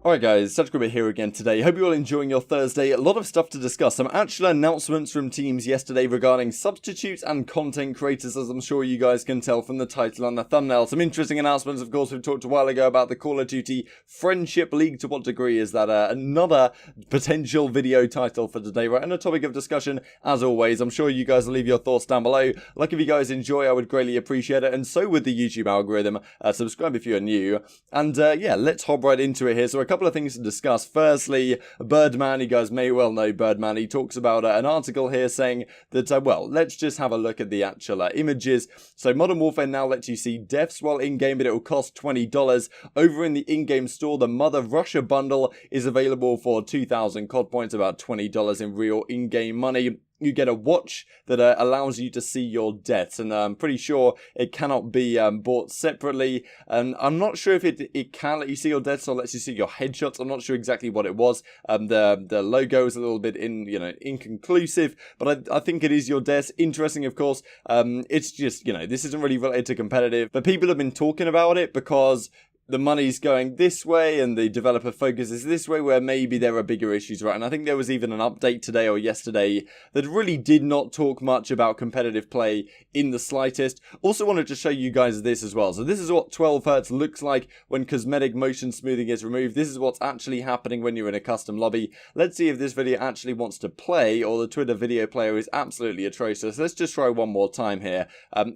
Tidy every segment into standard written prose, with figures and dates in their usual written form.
Alright guys, Such Grubber here again today. Hope you're all enjoying your Thursday. A lot of stuff to discuss. Some actual announcements from teams yesterday regarding substitutes and content creators, as I'm sure you guys can tell from the title and the thumbnail. Some interesting announcements, of course. We talked a while ago about the Call of Duty Friendship League. To what degree is that another potential video title for today, right? And a topic of discussion, as always. I'm sure you guys will leave your thoughts down below. Like if you guys enjoy, I would greatly appreciate it. And so would the YouTube algorithm. Subscribe if you're new. And yeah, let's hop right into it here. So a couple of things to discuss. Firstly, Birdman, you guys may well know Birdman. He talks about an article here saying that, well, let's just have a look at the actual images. So Modern Warfare now lets you see deaths while in-game, but it will cost $20. Over in the in-game store, the Mother Russia bundle is available for 2,000 COD points, about $20 in real in-game money. You get a watch that allows you to see your deaths, and I'm pretty sure it cannot be bought separately. And I'm not sure if it can let you see your deaths or lets you see your headshots. I'm not sure exactly what it was. The logo is a little bit inconclusive, but I think it is your deaths. Interesting, of course. It's just, this isn't really related to competitive, but people have been talking about it because the money's going this way and the developer focus is this way, where maybe there are bigger issues, right? And I think there was even an update today or yesterday that really did not talk much about competitive play in the slightest. Also wanted to show you guys this as well. So this is what 12 Hz looks like when cosmetic motion smoothing is removed. This is what's actually happening when you're in a custom lobby. Let's see if this video actually wants to play, or the Twitter video player is absolutely atrocious. Let's just try one more time here.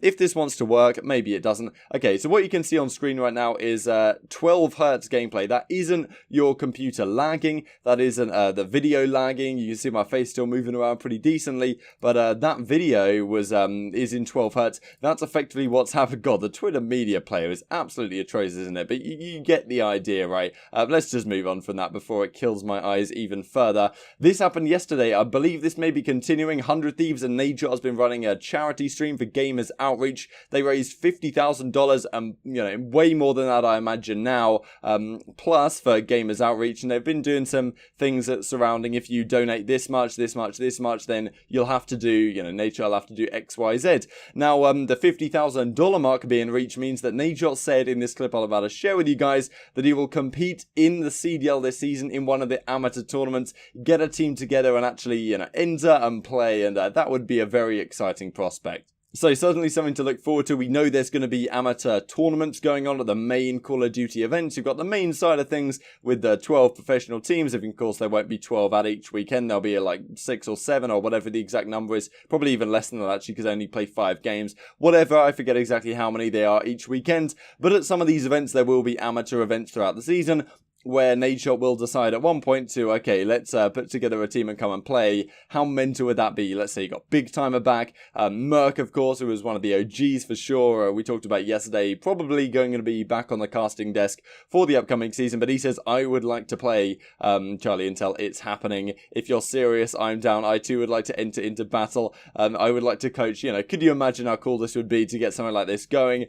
If this wants to work, maybe it doesn't. Okay, so what you can see on screen right now is 12 Hz gameplay. That isn't your computer lagging. That isn't the video lagging. You can see my face still moving around pretty decently, but that video was is in 12 Hz. That's effectively what's happened. God, the Twitter media player is absolutely atrocious, isn't it? But you get the idea, right? Let's just move on from that before it kills my eyes even further. This happened yesterday. I believe this may be continuing. 100 Thieves and Nadeshot has been running a charity stream for Gamers Outreach. They raised $50,000, and way more than that, I imagine now, plus for Gamers Outreach, and they've been doing some things that surrounding if you donate this much, then you'll have to do, Nadeshot will have to do XYZ. Now, the $50,000 mark being reached means that Nadeshot said in this clip I'm about to share with you guys that he will compete in the CDL this season in one of the amateur tournaments, get a team together and actually, enter and play, and that would be a very exciting prospect. So certainly something to look forward to. We know there's going to be amateur tournaments going on at the main Call of Duty events. You've got the main side of things with the 12 professional teams. Of course, there won't be 12 at each weekend. There'll be like 6 or 7 or whatever the exact number is. Probably even less than that, actually, because they only play 5 games. Whatever, I forget exactly how many they are each weekend. But at some of these events, there will be amateur events throughout the season, where Nadeshot will decide at one point to, okay, let's put together a team and come and play. How mental would that be? Let's say you got Big Timer back. Merk, of course, who was one of the OGs for sure. We talked about yesterday, probably going to be back on the casting desk for the upcoming season. But he says, I would like to play Charlie Intel. It's happening. If you're serious, I'm down. I too would like to enter into battle. I would like to coach. Could you imagine how cool this would be to get something like this going?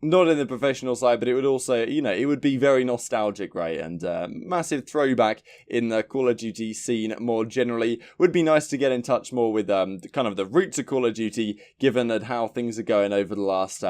Not in the professional side, but it would also, it would be very nostalgic, right? And massive throwback in the Call of Duty scene more generally. Would be nice to get in touch more with kind of the roots of Call of Duty, given that how things are going over the last,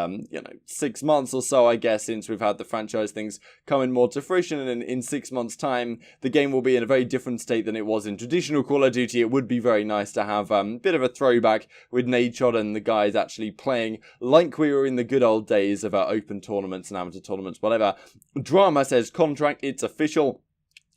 6 months or so, I guess, since we've had the franchise things coming more to fruition. And in 6 months' time, the game will be in a very different state than it was in traditional Call of Duty. It would be very nice to have a bit of a throwback with Nadeshot and the guys actually playing like we were in the good old days of open tournaments and amateur tournaments, whatever. Drama says contract, it's official.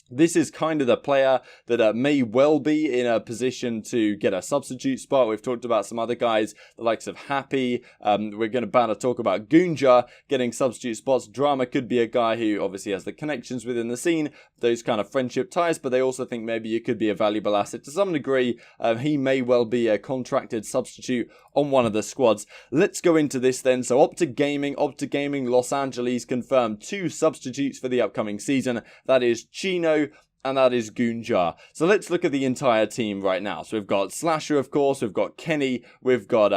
This is kind of the player that may well be in a position to get a substitute spot. We've talked about some other guys, the likes of Happy. We're going to talk about Goonjar getting substitute spots. Drama could be a guy who obviously has the connections within the scene, those kind of friendship ties, but they also think maybe it could be a valuable asset to some degree. He may well be a contracted substitute on one of the squads. Let's go into this then. So OpTic Gaming Los Angeles confirmed 2 substitutes for the upcoming season. That is Chino and that is Goonjar. So let's look at the entire team right now. So we've got Slasher, of course, we've got Kenny, we've got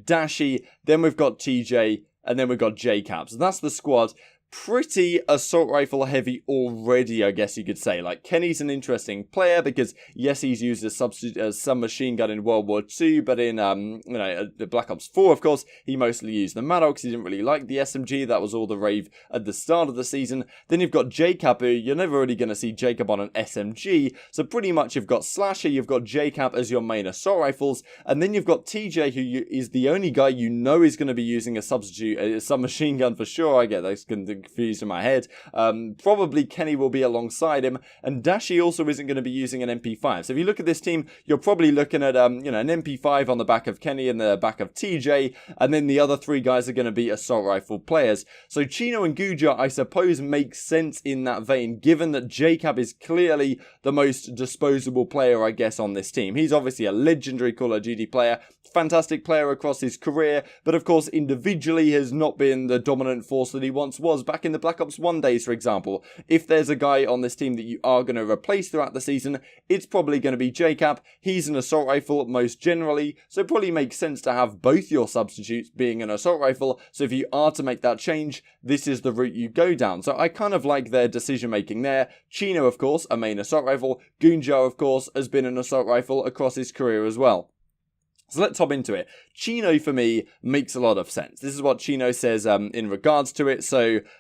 Dashy, then we've got TJ, and then we've got JCap. So that's the squad. pretty assault rifle heavy already, I guess you could say. Like, Kenny's an interesting player because, yes, he's used as some machine gun in World War II, but in, the Black Ops 4, of course, he mostly used the MaNiaC because he didn't really like the SMG. That was all the rave at the start of the season. Then you've got JCap, who you're never really going to see Jacob on an SMG, so pretty much you've got Slasher, you've got JCap as your main assault rifles, and then you've got TJ, who is the only guy you know is going to be using a substitute, some machine gun for sure. I get those confused in my head. Probably Kenny will be alongside him, and Dashi also isn't going to be using an MP5. So if you look at this team, you're probably looking at an MP5 on the back of Kenny and the back of TJ, and then the other three guys are going to be assault rifle players. So Chino and Goonjar, I suppose, make sense in that vein, given that JCap is clearly the most disposable player, I guess, on this team. He's obviously a legendary Call of Duty player, fantastic player across his career, but of course individually has not been the dominant force that he once was back in the Black Ops 1 days, for example. If there's a guy on this team that you are going to replace throughout the season, it's probably going to be JCap. He's an assault rifle most generally, so it probably makes sense to have both your substitutes being an assault rifle. So if you are to make that change, this is the route you go down. So I kind of like their decision making there. Chino, of course, a main assault rifle. Goonjar, of course, has been an assault rifle across his career as well. So let's hop into it. Chino, for me, makes a lot of sense. This is what Chino says in regards to it.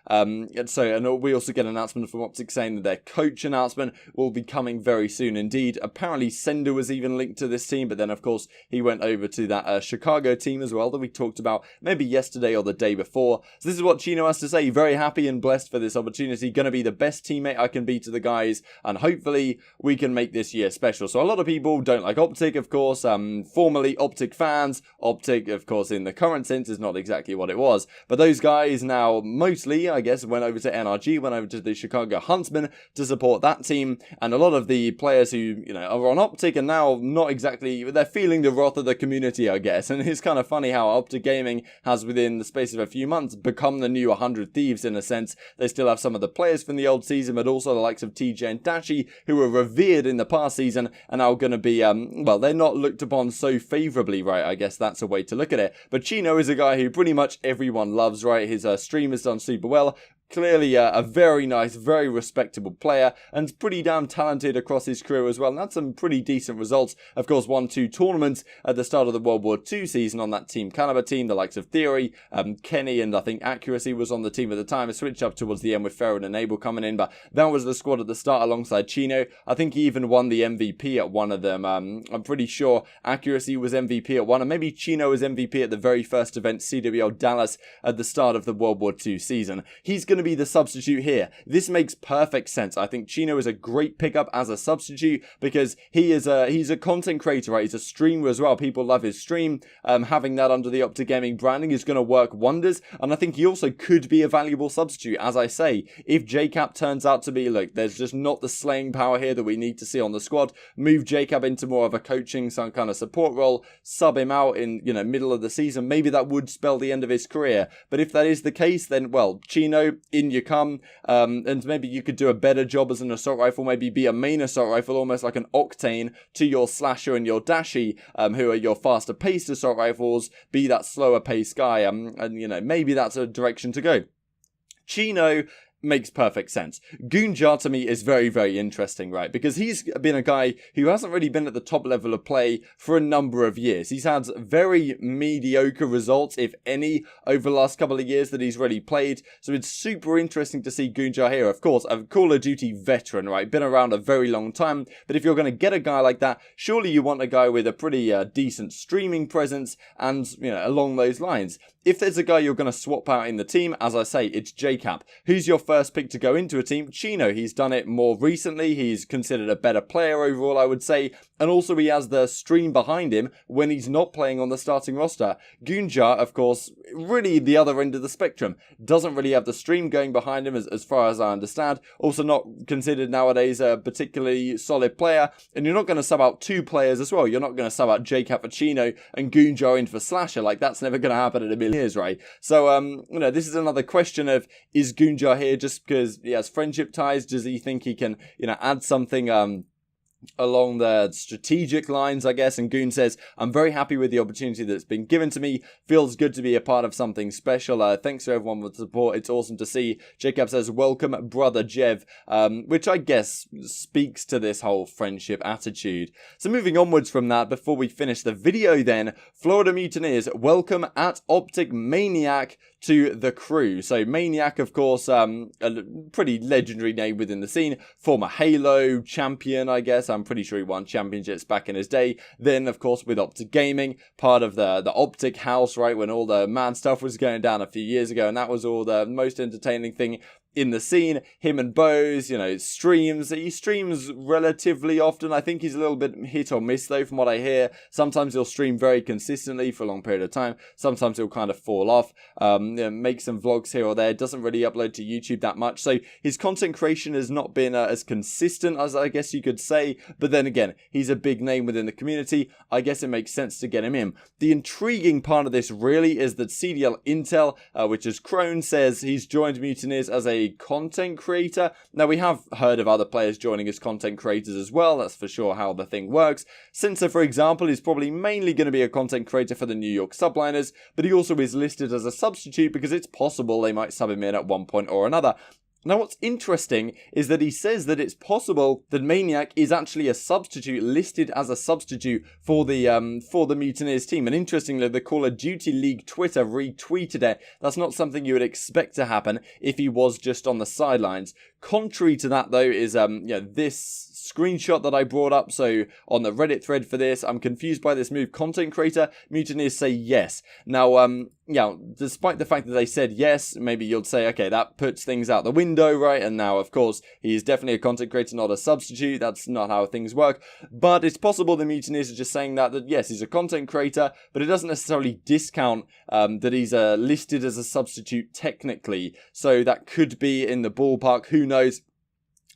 And we also get an announcement from OpTic saying that their coach announcement will be coming very soon indeed. Apparently, Sender was even linked to this team, but then, of course, he went over to that Chicago team as well that we talked about maybe yesterday or the day before. So this is what Chino has to say. Very happy and blessed for this opportunity. Going to be the best teammate I can be to the guys, and hopefully we can make this year special. So a lot of people don't like OpTic, of course. Formerly OpTic fans. OpTic, of course, in the current sense is not exactly what it was, but those guys now mostly, I guess, went over to NRG, went over to the Chicago Huntsmen to support that team, and a lot of the players who, are on OpTic are now not exactly, they're feeling the wrath of the community, I guess, and it's kind of funny how OpTic Gaming has, within the space of a few months, become the new 100 Thieves in a sense. They still have some of the players from the old season, but also the likes of TJ and Dashi, who were revered in the past season, are now going to be, they're not looked upon so favourably, right? I guess that's a way to look at it. But Chino is a guy who pretty much everyone loves, right? His stream has done super well. Clearly a very nice, very respectable player, and pretty damn talented across his career as well. And that's some pretty decent results. Of course, won 2 tournaments at the start of the World War II season on that Team Caliber team, the likes of Theory, Kenny, and I think Accuracy was on the team at the time. A switch up towards the end with Ferrin and Abel coming in, but that was the squad at the start alongside Chino. I think he even won the MVP at one of them. I'm pretty sure Accuracy was MVP at one, and maybe Chino was MVP at the very first event, CDL Dallas, at the start of the World War II season. He's going to be the substitute here. This makes perfect sense. I think Chino is a great pickup as a substitute because he's a content creator, right? He's a streamer as well. People love his stream. Having that under the OpTic Gaming branding is going to work wonders, and I think he also could be a valuable substitute. As I say, if JCap turns out to be, look, there's just not the slaying power here that we need to see on the squad, move JCap into more of a coaching, some kind of support role, sub him out in, middle of the season, maybe that would spell the end of his career. But if that is the case, then, well, Chino, in you come, and maybe you could do a better job as an assault rifle, maybe be a main assault rifle, almost like an Octane to your Slasher and your Dashi, who are your faster paced assault rifles, be that slower paced guy, and maybe that's a direction to go. Chino makes perfect sense. Goonjar to me is very, very interesting, right? Because he's been a guy who hasn't really been at the top level of play for a number of years. He's had very mediocre results, if any, over the last couple of years that he's really played. So it's super interesting to see Goonjar here. Of course, a Call of Duty veteran, right? Been around a very long time. But if you're going to get a guy like that, surely you want a guy with a pretty decent streaming presence and, along those lines. If there's a guy you're going to swap out in the team, as I say, it's JCap. Who's your first pick to go into a team? Chino. He's done it more recently. He's considered a better player overall, I would say. And also he has the stream behind him when he's not playing on the starting roster. Goonjar, of course, really the other end of the spectrum. Doesn't really have the stream going behind him as far as I understand. Also not considered nowadays a particularly solid player. And you're not going to sub out 2 players as well. You're not going to sub out JCap for Chino and Goonjar in for Slasher. Like, that's never going to happen in a million years, right? So, this is another question of, is Goonjar here just because he has friendship ties? Does he think he can, add something, along the strategic lines, I guess. And Goon says, I'm very happy with the opportunity that's been given to me. Feels good to be a part of something special. Thanks to everyone for the support. It's awesome to see. Jacob says, welcome, brother Jev, which I guess speaks to this whole friendship attitude. So moving onwards from that, before we finish the video then, Florida Mutineers, welcome at OpTic MaNiaC to the crew. So MaNiaC, of course, a pretty legendary name within the scene, former Halo champion, I guess. I'm pretty sure he won championships back in his day. Then, of course, with OpTic Gaming, part of the OpTic house, right, when all the mad stuff was going down a few years ago, and that was all the most entertaining thing in the scene. Him and Bose, you know, streams. He streams relatively often. I think he's a little bit hit or miss, though, from what I hear. Sometimes he'll stream very consistently for a long period of time. Sometimes he'll kind of fall off, make some vlogs here or there. Doesn't really upload to YouTube that much. So his content creation has not been as consistent as I guess you could say. But then again, he's a big name within the community. I guess it makes sense to get him in. The intriguing part of this really is that CDL Intel, which is Crone, says he's joined Mutineers as a content creator. Now, we have heard of other players joining as content creators as well. That's for sure how the thing works. Sensor, for example, is probably mainly going to be a content creator for the New York Subliners, but he also is listed as a substitute because it's possible they might sub him in at one point or another. Now, what's interesting is that he says that it's possible that MaNiaC is actually a substitute, listed as a substitute for the Mutineers team. And interestingly, the Call of Duty League Twitter retweeted it. That's not something you would expect to happen if he was just on the sidelines. Contrary to that, though, is this screenshot that I brought up. So on the Reddit thread for this, I'm confused by this move. Content creator, Mutineers say yes. Now, despite the fact that they said yes, maybe you'll say, okay, that puts things out the window, right? And now, of course, he's definitely a content creator, not a substitute. That's not how things work. But it's possible the Mutineers are just saying that yes, he's a content creator, but it doesn't necessarily discount that he's listed as a substitute technically. So that could be in the ballpark. Who knows?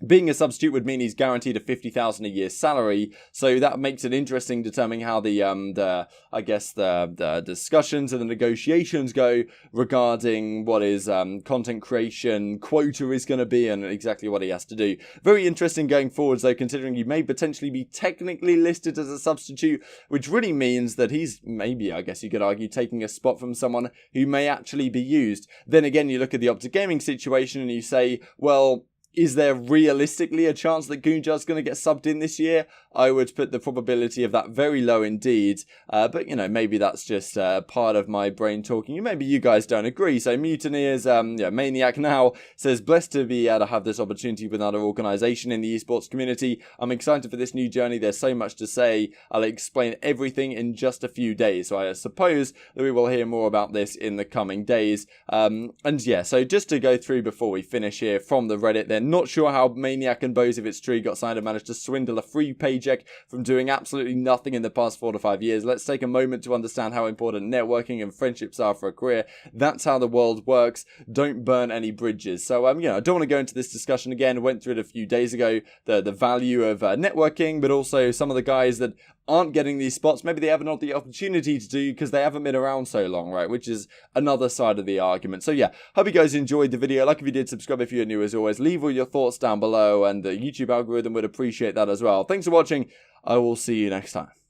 Being a substitute would mean he's guaranteed a $50,000 a year salary, so that makes it interesting determining how the discussions and the negotiations go regarding what his content creation quota is going to be and exactly what he has to do. Very interesting going forwards, though, considering he may potentially be technically listed as a substitute, which really means that he's maybe, I guess you could argue, taking a spot from someone who may actually be used. Then again, you look at the OpTic Gaming situation and you say, well, is there realistically a chance that Goonjar's going to get subbed in this year? I would put the probability of that very low indeed. But, you know, maybe that's just part of my brain talking. Maybe you guys don't agree. So Mutineers, MaNiaC now says, blessed to be able to have this opportunity with another organisation in the esports community. I'm excited for this new journey. There's so much to say. I'll explain everything in just a few days. So I suppose that we will hear more about this in the coming days. And yeah, so just to go through before we finish here from the Reddit, they're not sure how MaNiaC and Bose, if it's true, got signed and managed to swindle a free paycheck from doing absolutely nothing in the past 4 to 5 years. Let's take a moment to understand how important networking and friendships are for a career. That's how the world works. Don't burn any bridges. So, I don't want to go into this discussion again. Went through it a few days ago, the value of networking, but also some of the guys that aren't getting these spots, maybe they haven't had the opportunity to do because they haven't been around so long, right? Which is another side of the argument. So yeah, hope you guys enjoyed the video. Like if you did, subscribe if you're new as always. Leave all your thoughts down below and the YouTube algorithm would appreciate that as well. Thanks for watching. I will see you next time.